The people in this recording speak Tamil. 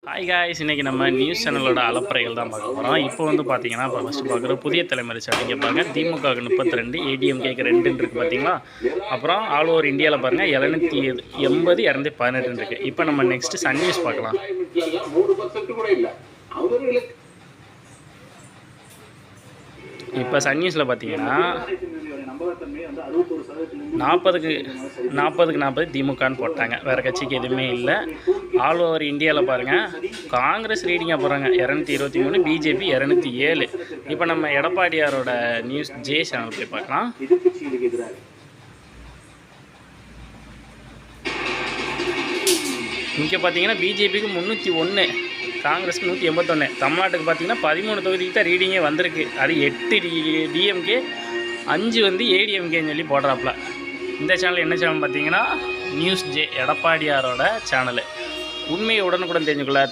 ஹாய் காய்ஸ், இன்றைக்கி நம்ம நியூஸ் சேனலோட அலப்பறைகள் தான் பார்க்க போகிறோம். இப்போ வந்து பார்த்தீங்கன்னா, இப்போ ஃபஸ்ட்டு பார்க்குற புதிய தலைமுறை சேனல் பாருங்க. திமுகவுக்கு 32, ஏடிஎம்கேக்கு 2 இருக்குது பார்த்தீங்களா. அப்புறம் ஆல் ஓவர் இந்தியாவில் பாருங்கள் 780, 218 இருக்குது. இப்போ நம்ம நெக்ஸ்ட்டு சன் நியூஸ் பார்க்கலாம். இப்போ சன் நியூஸில் பார்த்தீங்கன்னா 40க்கு 40 திமுகன்னு போட்டாங்க. வேறு கட்சிக்கு எதுவுமே இல்லை. ஆல் ஓவர் இந்தியாவில் பாருங்கள், காங்கிரஸ் ரீடிங்காக போகிறாங்க 223, பிஜேபி 207. இப்போ நம்ம எடப்பாடியாரோட நியூஸ் ஜே சேனல் போய் பார்க்கலாம். இங்கே பார்த்தீங்கன்னா பிஜேபிக்கு 301, காங்கிரஸுக்கு 181. தமிழ்நாட்டுக்கு பார்த்தீங்கன்னா 13 தொகுதிக்கு தான் ரீடிங்கே வந்திருக்கு. அது 8 டிஎம்கே, 5 வந்து ஏடிஎம்கேன்னு சொல்லி போடுறாப்புல. இந்த சேனல் என்ன சேனல் பார்த்தீங்கன்னா நியூஸ் ஜே, எடப்பாடியாரோட சேனலு. உண்மையை உடனுக்குடன் தெரிஞ்சுக்கொள்ள